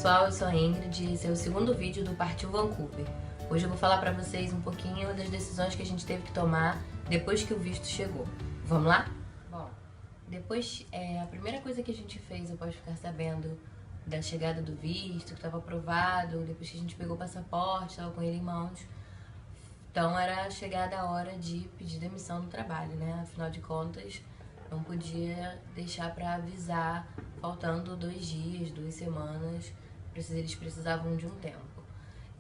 pessoal, eu sou a Ingrid e esse é o segundo vídeo do Partiu Vancouver. Hoje eu vou falar pra vocês um pouquinho das decisões que a gente teve que tomar depois que o visto chegou. Vamos lá? Bom, depois, a primeira coisa que a gente fez após ficar sabendo da chegada do visto, que estava aprovado, depois que a gente pegou o passaporte, estava com ele em mãos, então era chegada a hora de pedir demissão do trabalho, né? Afinal de contas, não podia deixar para avisar faltando 2 dias, 2 semanas, eles precisavam de um tempo.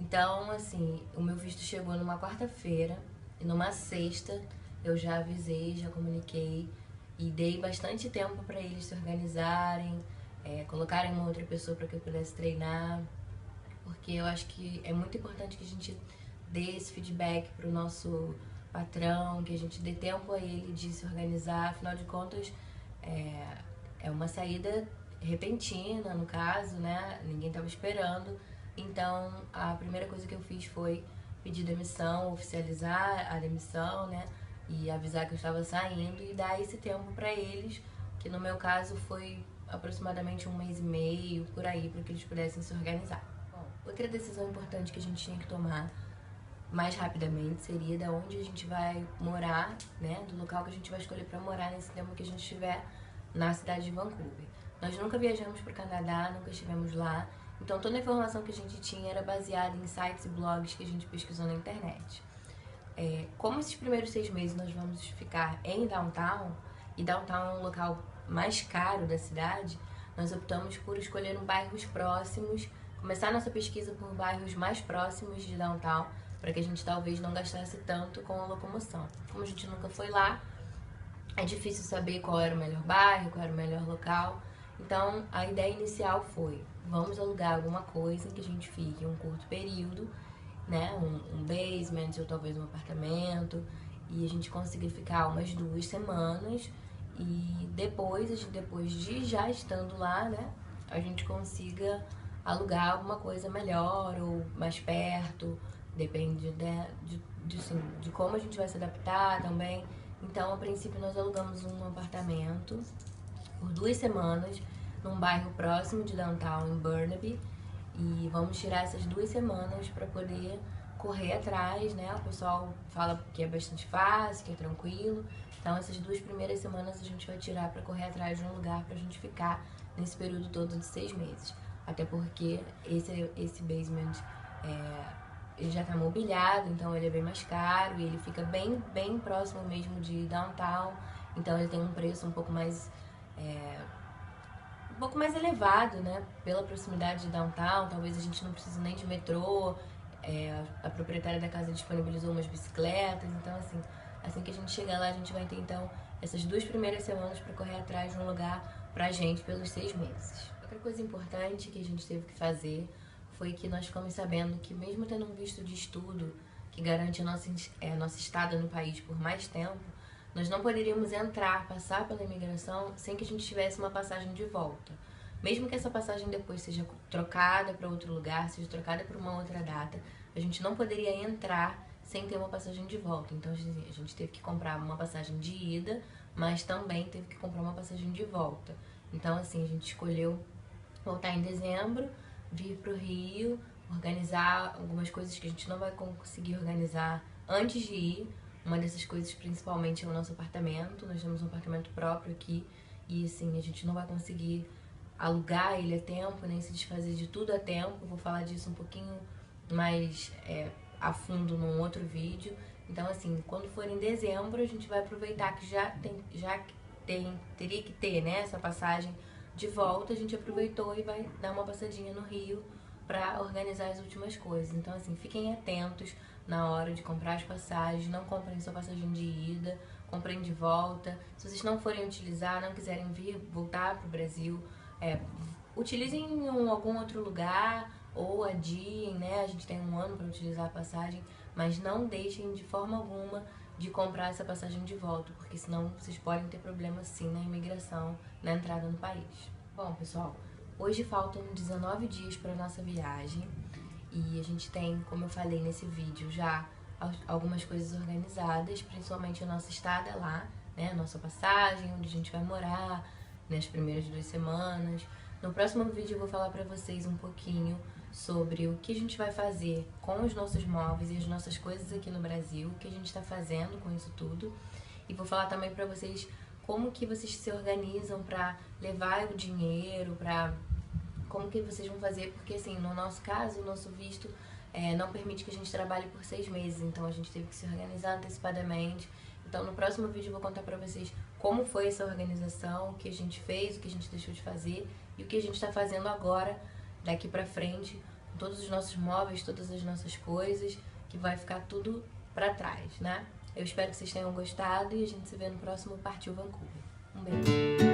Então, assim, o meu visto chegou numa quarta-feira e numa sexta eu já avisei, já comuniquei e dei bastante tempo para eles se organizarem, colocarem uma outra pessoa para que eu pudesse treinar, porque eu acho que é muito importante que a gente dê esse feedback para o nosso patrão, que a gente dê tempo a ele de se organizar. Afinal de contas, é uma saída repentina, no caso, né? Ninguém estava esperando. Então, a primeira coisa que eu fiz foi pedir demissão, oficializar a demissão, né? E avisar que eu estava saindo e dar esse tempo para eles, que no meu caso foi aproximadamente 1 mês e meio, por aí, para que eles pudessem se organizar. Bom, outra decisão importante que a gente tinha que tomar mais rapidamente seria da onde a gente vai morar, né, do local que a gente vai escolher para morar nesse tempo que a gente estiver na cidade de Vancouver. Nós nunca viajamos para o Canadá, nunca estivemos lá, então toda a informação que a gente tinha era baseada em sites e blogs que a gente pesquisou na internet. Como esses primeiros 6 meses nós vamos ficar em Downtown, e Downtown é um local mais caro da cidade, nós optamos por escolher bairros próximos, começar nossa pesquisa por bairros mais próximos de Downtown, para que a gente talvez não gastasse tanto com a locomoção. Como a gente nunca foi lá, é difícil saber qual era o melhor bairro, qual era o melhor local. Então, a ideia inicial foi, vamos alugar alguma coisa em que a gente fique um curto período, né, um basement ou talvez um apartamento, e a gente consiga ficar umas 2 semanas, e depois de já estando lá, né, a gente consiga alugar alguma coisa melhor ou mais perto, depende de como a gente vai se adaptar também. Então, a princípio, nós alugamos um apartamento por 2 semanas num bairro próximo de Downtown, em Burnaby, e vamos tirar essas 2 semanas para poder correr atrás, né? O pessoal fala que é bastante fácil, que é tranquilo. Então, essas 2 primeiras semanas a gente vai tirar para correr atrás de um lugar pra gente ficar nesse período todo de 6 meses. Até porque esse basement ele já tá mobiliado, então ele é bem mais caro e ele fica bem próximo mesmo de Downtown. Então, ele tem um preço um pouco mais elevado, né? Pela proximidade de Downtown, talvez a gente não precise nem de metrô. A proprietária da casa disponibilizou umas bicicletas, então assim que a gente chegar lá, a gente vai ter então essas 2 primeiras semanas para correr atrás de um lugar pra gente pelos 6 meses. Outra coisa importante que a gente teve que fazer foi que nós ficamos sabendo que mesmo tendo um visto de estudo que garante a nossa estada no país por mais tempo, nós não poderíamos passar pela imigração sem que a gente tivesse uma passagem de volta. Mesmo que essa passagem depois seja trocada para outro lugar, seja trocada para uma outra data, a gente não poderia entrar sem ter uma passagem de volta. Então a gente teve que comprar uma passagem de ida, mas também teve que comprar uma passagem de volta. Então assim, a gente escolheu voltar em dezembro, vir para o Rio, organizar algumas coisas que a gente não vai conseguir organizar antes de ir. Uma dessas coisas principalmente é o nosso apartamento. Nós temos um apartamento próprio aqui e assim, a gente não vai conseguir alugar ele a tempo, nem se desfazer de tudo a tempo. Vou falar disso um pouquinho mais a fundo num outro vídeo. Então assim, quando for em dezembro, a gente vai aproveitar que teria que ter, né, essa passagem de volta. A gente aproveitou e vai dar uma passadinha no Rio para organizar as últimas coisas. Então assim, fiquem atentos na hora de comprar as passagens, não comprem só passagem de ida, comprem de volta. Se vocês não forem utilizar, não quiserem voltar para o Brasil, utilizem em algum outro lugar ou adiem, né? A gente tem 1 ano para utilizar a passagem, mas não deixem de forma alguma de comprar essa passagem de volta, porque senão vocês podem ter problema sim na imigração, na entrada no país. Bom, pessoal, hoje faltam 19 dias para nossa viagem e a gente tem, como eu falei nesse vídeo, já algumas coisas organizadas, principalmente a nossa estada lá, né? A nossa passagem, onde a gente vai morar nas primeiras 2 semanas. No próximo vídeo eu vou falar pra vocês um pouquinho sobre o que a gente vai fazer com os nossos móveis e as nossas coisas aqui no Brasil, o que a gente tá fazendo com isso tudo. E vou falar também pra vocês como que vocês se organizam pra levar o dinheiro, como que vocês vão fazer, porque assim, no nosso caso, o nosso visto não permite que a gente trabalhe por 6 meses, então a gente teve que se organizar antecipadamente. Então no próximo vídeo eu vou contar pra vocês como foi essa organização, o que a gente fez, o que a gente deixou de fazer e o que a gente tá fazendo agora, daqui pra frente, com todos os nossos móveis, todas as nossas coisas, que vai ficar tudo pra trás, né? Eu espero que vocês tenham gostado e a gente se vê no próximo Partiu Vancouver. Um beijo!